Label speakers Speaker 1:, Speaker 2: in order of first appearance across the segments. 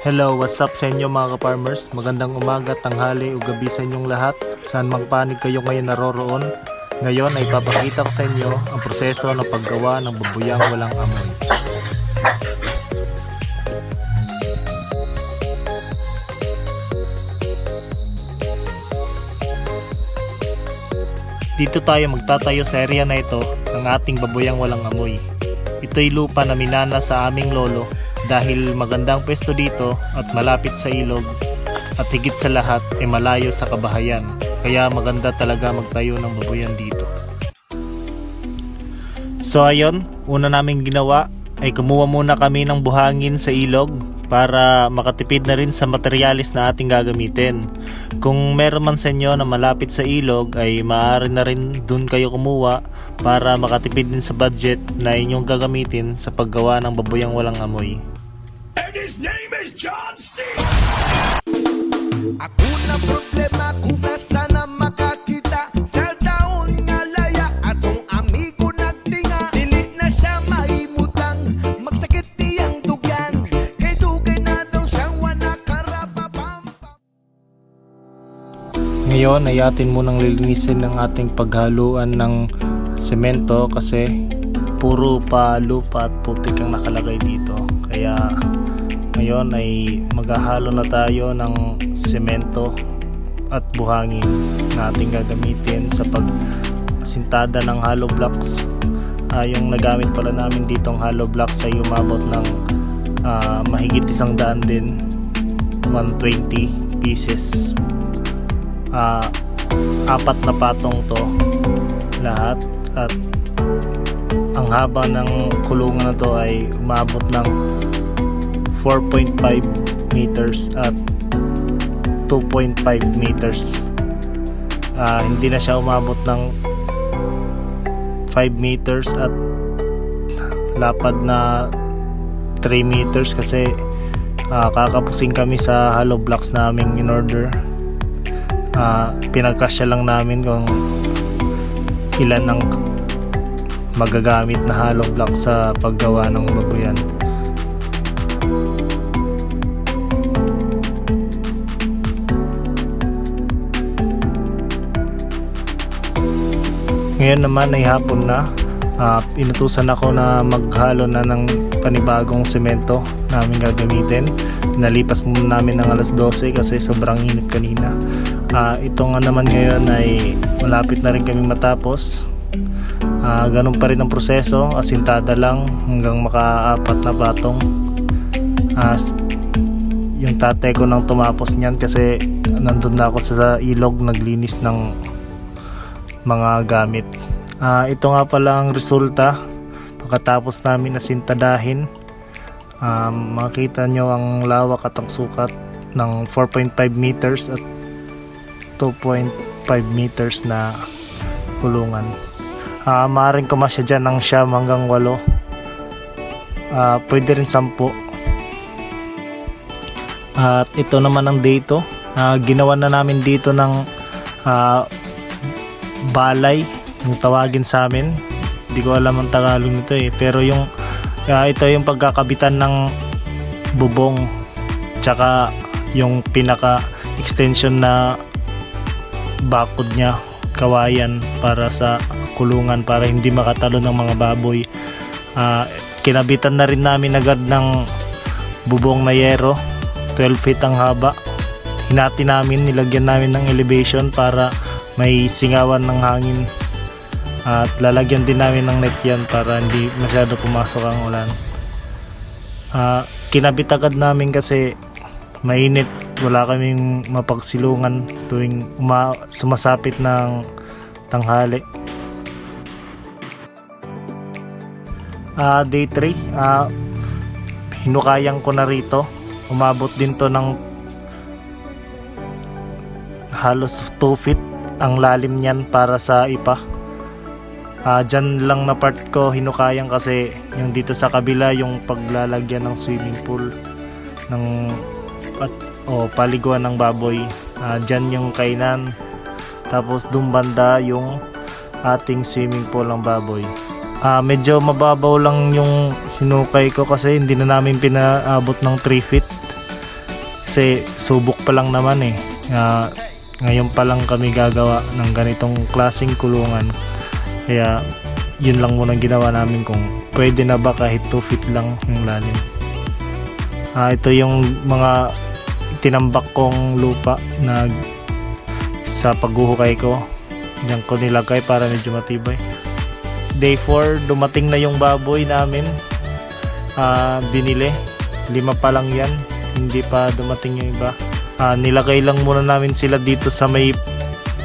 Speaker 1: Hello, what's up sa inyo mga ka-farmers? Magandang umaga, tanghali o gabi sa inyong lahat. Saan mang panig kayo ngayon naroroon. Ngayon ay papakita ko sa inyo ang proseso ng paggawa ng babuyang walang amoy. Dito tayo magtatayo sa area na ito ng ating babuyang walang amoy. Ito'y lupa na minana sa aming lolo dahil magandang pwesto dito at malapit sa ilog at higit sa lahat ay malayo sa kabahayan. Kaya maganda talaga magtayo ng babuyan dito. So ayun, una naming ginawa ay kumuha muna kami ng buhangin sa ilog para makatipid na rin sa materyales na ating gagamitin. Kung meron man sa inyo na malapit sa ilog ay maaari na rin dun kayo kumuha para makatipid din sa budget na inyong gagamitin sa paggawa ng babuyang walang amoy.
Speaker 2: And his name is John C.
Speaker 3: Ako na problema kung nasana makakita sa taon nga laya atong amigo nagtinga dili na siya maimutang magsakit tiyang dugyan kay dugay na daw siyang wana karapapampa.
Speaker 1: Ngayon ay atin munang lilinisin ng ating paghaluan ng semento kasi puro pa lupa at putik ang nakalagay dito. Kaya ngayon ay maghahalo na tayo ng semento at buhangin na ating gagamitin sa pagsintada ng hollow blocks. Yung nagamit pala namin ditong hollow blocks ay umabot ng mahigit 100 din, 120 pieces. Apat na patong to lahat at ang haba ng kulungan na to ay umabot ng 4.5 meters at 2.5 meters. Hindi na siya umabot ng 5 meters at lapad na 3 meters kasi kakapusing kami sa hollow blocks naming in order. Pinagkasya lang namin kung ilan ang magagamit na hollow block sa paggawa ng babuyan. Ngayon naman ay hapon na. Inutusan ako na maghalo na ng panibagong semento namin gagamitin. Nalipas muna namin ng alas 12 kasi sobrang init kanina. Ito nga naman ngayon ay malapit na rin kami matapos. Ganun pa rin ang proseso, asintada lang hanggang maka-4 na patong. Yung tatay ko nang tumapos niyan kasi nandun na ako sa ilog naglinis ng mga gamit. Ito nga pala ang resulta pagkatapos namin asintadahin. Makita nyo ang lawak at ang sukat ng 4.5 meters at 2.5 meters na kulungan. Maaaring kumasya dyan ng 9 hanggang 8. Pwede rin 10. At ito naman ang dito. Ginawa na namin dito ng balay yung tawagin sa amin. Hindi ko alam ang Tagalog nito pero yung ito yung pagkakabitan ng bubong tsaka yung pinaka extension na bakod niya, kawayan para sa kulungan para hindi makatalo ng mga baboy. Kinabitan na rin namin agad ng bubong na yero, 12 feet ang haba. Hinati namin, nilagyan namin ng elevation para may singawan ng hangin at lalagyan din namin ng net yan para hindi masyado pumasok ang ulan. Kinabit agad namin kasi mainit, wala kaming mapagsilungan tuwing sumasapit ng tanghali. Day 3, hinukayang ko na rito. Umabot din to ng halos 2 feet ang lalim niyan para sa ipa. Dyan lang na part ko hinukayang kasi yung dito sa kabila yung paglalagyan ng swimming pool ng paliguan ng baboy. Dyan yung kainan, tapos dun banda yung ating swimming pool ng baboy. Medyo mababaw lang yung hinukay ko kasi hindi na namin pinaabot ng 3 feet. Kasi subok pa lang naman eh. Ngayon pa lang kami gagawa ng ganitong klaseng kulungan. Kaya yun lang muna ginawa namin kung pwede na ba kahit 2 feet lang yung lalim. Ito yung mga tinambak kong lupa na sa paghuhukay ko. Diyan ko nilagay para medyo matibay. Day 4, dumating na yung baboy namin. Binili. 5 pa lang yan. Hindi pa dumating yung iba. Nilagay lang muna namin sila dito sa may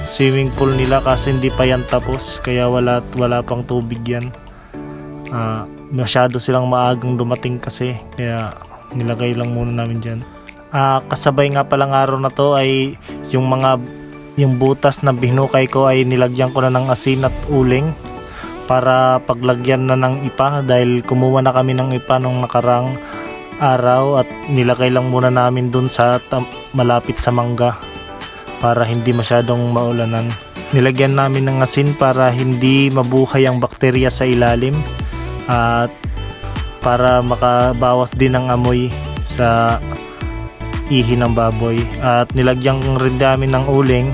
Speaker 1: swimming pool nila kasi hindi pa yan tapos. Kaya wala pang tubig yan. Masyado silang maagang dumating kasi. Kaya nilagay lang muna namin dyan. Kasabay nga palang araw na to ay yung butas na binukay ko ay nilagyan ko na ng asin at uling para paglagyan na ng ipa dahil kumuha na kami ng ipa nung nakarang araw at nilagay lang muna namin dun sa malapit sa mangga para hindi masyadong maulanan. Nilagyan namin ng asin para hindi mabuhay ang bakterya sa ilalim at para makabawas din ng amoy sa ihi ng baboy. At nilagyan rin namin ng uling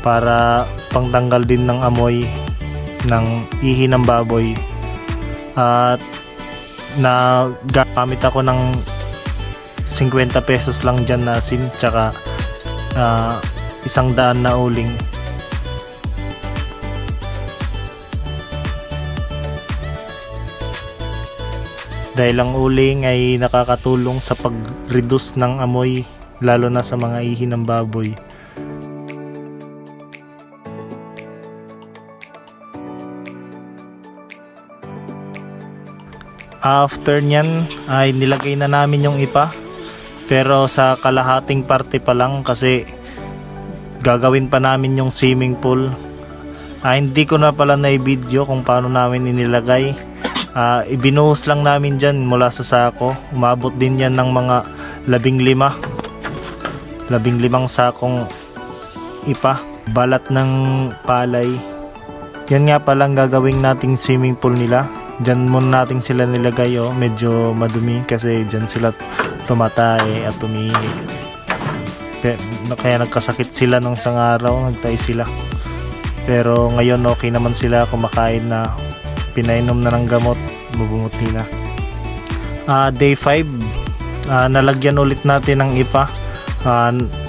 Speaker 1: para pangtanggal din ng amoy ng ihi ng baboy. At nagamit ako ng 50 pesos lang dyan na asin tsaka 100 na uling. Dahil ang uling ay nakakatulong sa pag-reduce ng amoy lalo na sa mga ihi ng baboy. After nyan ay nilagay na namin yung ipa pero sa kalahating parte pa lang kasi gagawin pa namin yung swimming pool. Hindi ko na pala na-video kung paano namin inilagay. Ibinuhos lang namin dyan mula sa sako. Umabot din yan ng mga 15 sakong ipa, balat ng palay. Yan nga palang gagawin nating swimming pool nila. Dyan muna natin sila nilagay, medyo madumi kasi dyan sila tumatay at tumihi. Kaya nagkasakit sila nung isang araw, nagtay sila. Pero ngayon okay naman sila, kumakain na, pinainom na ng gamot, bubumuti na. Day 5, nalagyan ulit natin ng ipa.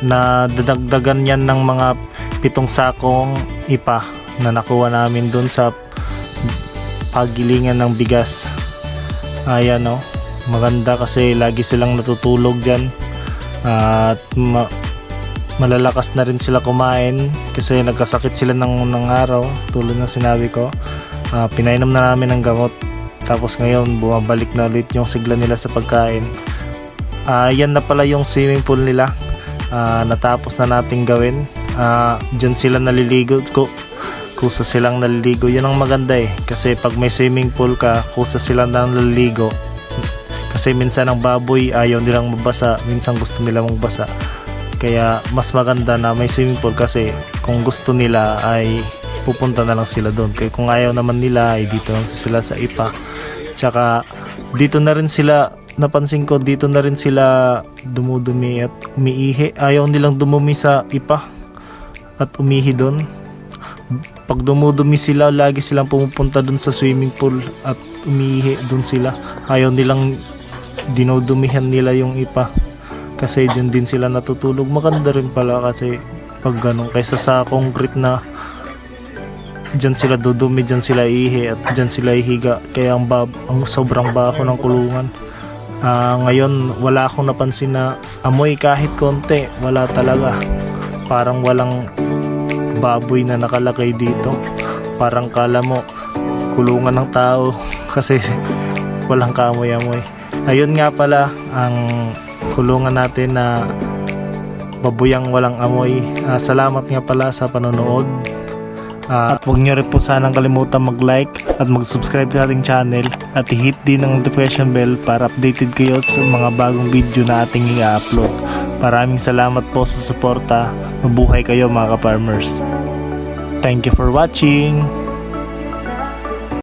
Speaker 1: Nadadagdagan yan ng mga 7 sakong ipa na nakuha namin dun sa pagilingan ng bigas. Ayan maganda kasi lagi silang natutulog dyan at malalakas na rin sila kumain kasi nagkasakit sila ng araw tulad ng sinabi ko. Pinainom na namin ng gamot tapos ngayon bumabalik na ulit yung sigla nila sa pagkain. Yan na pala yung swimming pool nila. Natapos na nating gawin. Dyan sila naliligo, kusa silang naliligo. Yun ang maganda kasi pag may swimming pool ka, kusa silang naliligo kasi minsan ang baboy ayaw nilang mabasa, minsan gusto nila magbasa. Kaya mas maganda na may swimming pool kasi kung gusto nila ay pupunta na lang sila doon. Kaya kung ayaw naman nila ay dito lang sila sa ipa. Tsaka dito na rin sila, napansin ko dito na rin sila dumudumi at umiihi. Ayaw nilang dumumi sa ipa at umihi doon. Pag dumudumi sila, lagi silang pumupunta dun sa swimming pool at umiihi dun sila. Ayaw nilang dinudumihan nila yung ipa kasi dyan din sila natutulog. Maganda rin pala kasi pag ganun kaysa sa concrete na dyan sila dudumi, dyan sila ihi at dyan sila ihiga. Kaya ang sobrang baho ng kulungan. Ngayon wala akong napansin na amoy kahit konti. Wala talaga. Parang walang baboy na nakalagay dito. Parang kala mo kulungan ng tao kasi walang kaamoy-amoy. Ayun nga pala ang kulungan natin na baboyang walang amoy. Salamat nga pala sa panonood. At huwag nyo rin po sanang kalimutan mag-like at mag-subscribe sa ating channel at i-hit din ang notification bell para updated kayo sa mga bagong video na ating i-upload. Maraming salamat po sa suporta. Mabuhay kayo mga ka-farmers. Thank you for watching.